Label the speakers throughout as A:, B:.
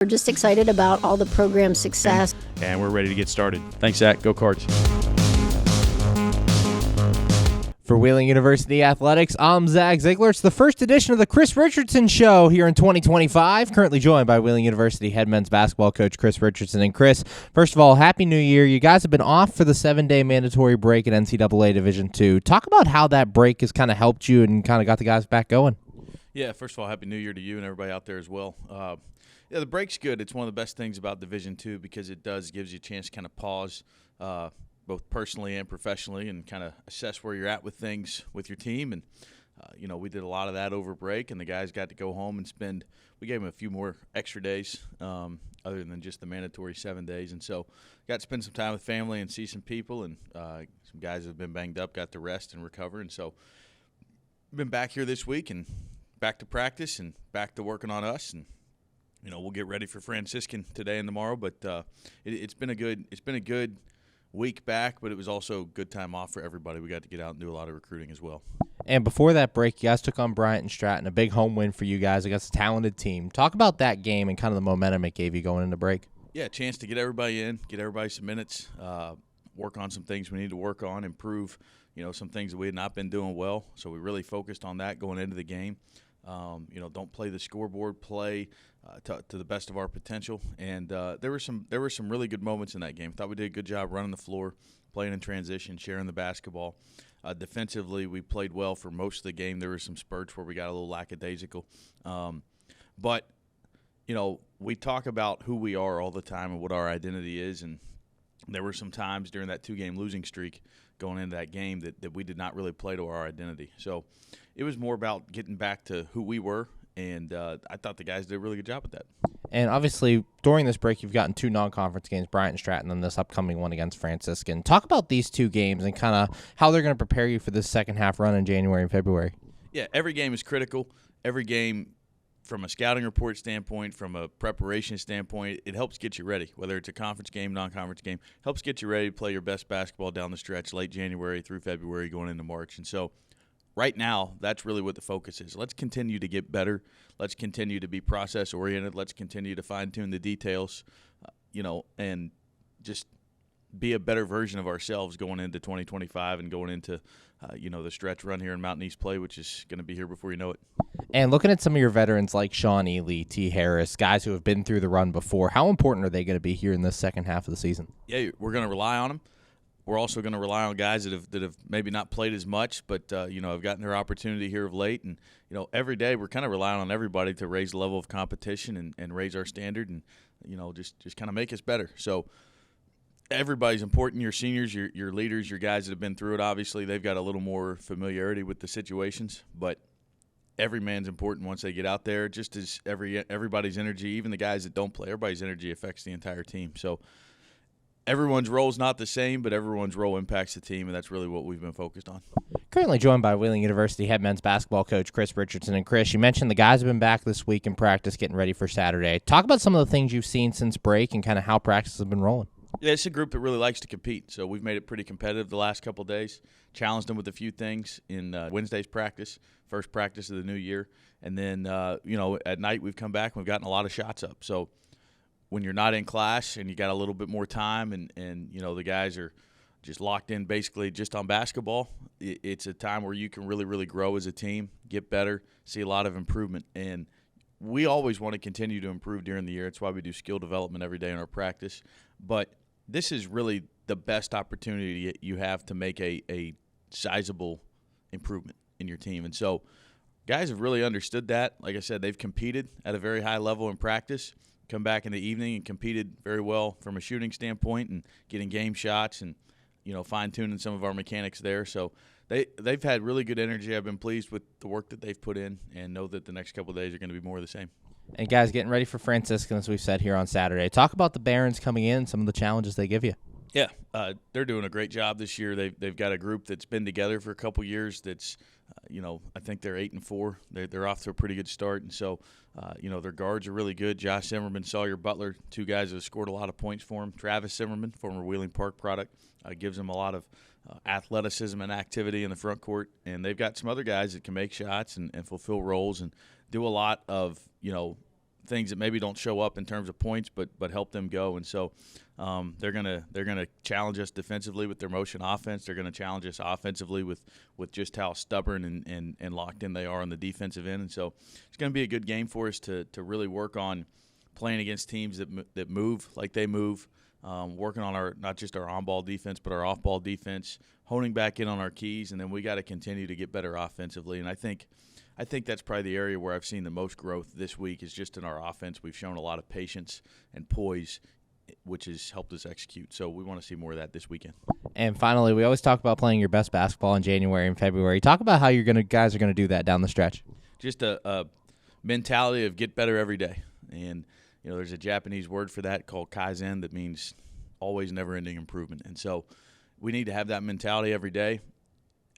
A: We're just excited about all the program success.
B: And we're ready to get started. Thanks, Zach. Go Cards.
C: For Wheeling University Athletics, I'm Zach Ziegler. It's the first edition of the Chris Richardson Show here in 2025. Currently joined by Wheeling University head men's basketball coach Chris Richardson. And Chris, first of all, Happy New Year. You guys have been off for the 7-day mandatory break at NCAA Division II. Talk about how that break has kind of helped you and kind of got the guys back going.
B: Yeah, first of all, Happy New Year to you and everybody out there as well. Yeah, the break's good. It's one of the best things about Division II because it gives you a chance to kind of pause both personally and professionally and kind of assess where you're at with things with your team. And, we did a lot of that over break, and the guys got to go home and we gave them a few more extra days other than just the mandatory 7 days. And so got to spend some time with family and see some people, and some guys that have been banged up got to rest and recover. And so been back here this week and back to practice and back to working on us. And, we'll get ready for Franciscan today and tomorrow. But it's been a good week back, but it was also good time off for everybody. We got to get out and do a lot of recruiting as well.
C: And before that break, you guys took on Bryant Stratton, a big home win for you guys against a talented team. Talk about that game and kind of the momentum it gave you going into break.
B: Yeah, a chance to get everybody in, get everybody some minutes, work on some things we need to work on, improve, some things that we had not been doing well. So we really focused on that going into the game. Don't play the scoreboard, play to the best of our potential. And there were some really good moments in that game. I thought we did a good job running the floor, playing in transition, sharing the basketball. Defensively, we played well for most of the game. There were some spurts where we got a little lackadaisical. But we talk about who we are all the time and what our identity is. And there were some times during that 2-game losing streak going into that game that we did not really play to our identity. So it was more about getting back to who we were, and I thought the guys did a really good job with that.
C: And obviously, during this break, you've gotten 2 non-conference games, Bryant and Stratton, and this upcoming one against Franciscan. Talk about these 2 games and kind of how they're going to prepare you for this second-half run in January and February.
B: Yeah, every game is critical. Every game, from a scouting report standpoint, from a preparation standpoint, it helps get you ready. Whether it's a conference game, non-conference game, helps get you ready to play your best basketball down the stretch, late January through February, going into March. And so right now, that's really what the focus is. Let's continue to get better. Let's continue to be process-oriented. Let's continue to fine-tune the details, and just be a better version of ourselves going into 2025 and going into, the stretch run here in Mountain East play, which is going to be here before you know it.
C: And looking at some of your veterans like Sean Ely, T. Harris, guys who have been through the run before, how important are they going to be here in this second half of the season?
B: Yeah, we're going to rely on them. We're also going to rely on guys that have maybe not played as much, but have gotten their opportunity here of late. And every day we're kind of relying on everybody to raise the level of competition and raise our standard, and just kind of make us better. So everybody's important. Your seniors, your leaders, your guys that have been through it. Obviously, they've got a little more familiarity with the situations, but every man's important once they get out there. Just as everybody's energy, even the guys that don't play, everybody's energy affects the entire team. So everyone's role is not the same, but everyone's role impacts the team, and that's really what we've been focused on.
C: Currently joined by Wheeling University head men's basketball coach Chris Richardson. And Chris, you mentioned the guys have been back this week in practice getting ready for Saturday. Talk about some of the things you've seen since break and kind of how practice has been rolling.
B: Yeah, it's a group that really likes to compete, so we've made it pretty competitive the last couple of days, challenged them with a few things in Wednesday's practice, first practice of the new year, and then, at night we've come back and we've gotten a lot of shots up. So when you're not in class and you got a little bit more time and the guys are just locked in basically just on basketball, it's a time where you can really, really grow as a team, get better, see a lot of improvement. And we always want to continue to improve during the year. It's why we do skill development every day in our practice. But this is really the best opportunity you have to make a sizable improvement in your team. And so guys have really understood that. Like I said, they've competed at a very high level in practice, come back in the evening and competed very well from a shooting standpoint and getting game shots and, fine-tuning some of our mechanics there. So they've had really good energy. I've been pleased with the work that they've put in and know that the next couple of days are going to be more of the same.
C: And guys, getting ready for Franciscan, as we've said here on Saturday. Talk about the Barons coming in, some of the challenges they give you.
B: Yeah, they're doing a great job this year. They've got a group that's been together for a couple years. That's, I think they're 8-4. They're off to a pretty good start, and so, their guards are really good. Josh Zimmerman, Sawyer Butler, 2 guys that have scored a lot of points for him. Travis Zimmerman, former Wheeling Park product, gives them a lot of athleticism and activity in the front court, and they've got some other guys that can make shots and fulfill roles and do a lot of things that maybe don't show up in terms of points, but help them go. And so they're gonna challenge us defensively with their motion offense. They're gonna challenge us offensively with just how stubborn and locked in they are on the defensive end. And so it's gonna be a good game for us to really work on playing against teams that move like they move. Working on not just our on-ball defense, but our off-ball defense, honing back in on our keys, and then we got to continue to get better offensively. And I think that's probably the area where I've seen the most growth this week is just in our offense. We've shown a lot of patience and poise, which has helped us execute. So we want to see more of that this weekend.
C: And finally, we always talk about playing your best basketball in January and February. Talk about how guys are going to do that down the stretch.
B: Just a mentality of get better every day. And there's a Japanese word for that called kaizen that means always never-ending improvement. And so we need to have that mentality every day.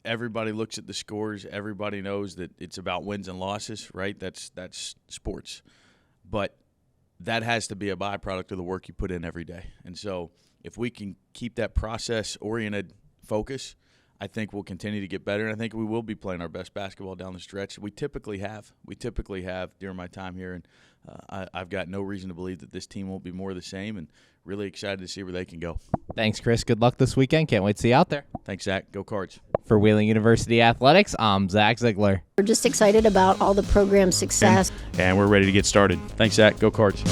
B: Everybody looks at the scores. Everybody knows that it's about wins and losses, right? That's sports. But that has to be a byproduct of the work you put in every day. And so if we can keep that process-oriented focus, I think we'll continue to get better, and I think we will be playing our best basketball down the stretch. We typically have during my time here, and I've got no reason to believe that this team won't be more of the same, and really excited to see where they can go.
C: Thanks, Chris. Good luck this weekend. Can't wait to see you out there.
B: Thanks, Zach. Go Cards.
C: For Wheeling University Athletics, I'm Zach Ziegler.
A: We're just excited about all the program success.
D: And we're ready to get started.
B: Thanks, Zach. Go Cards.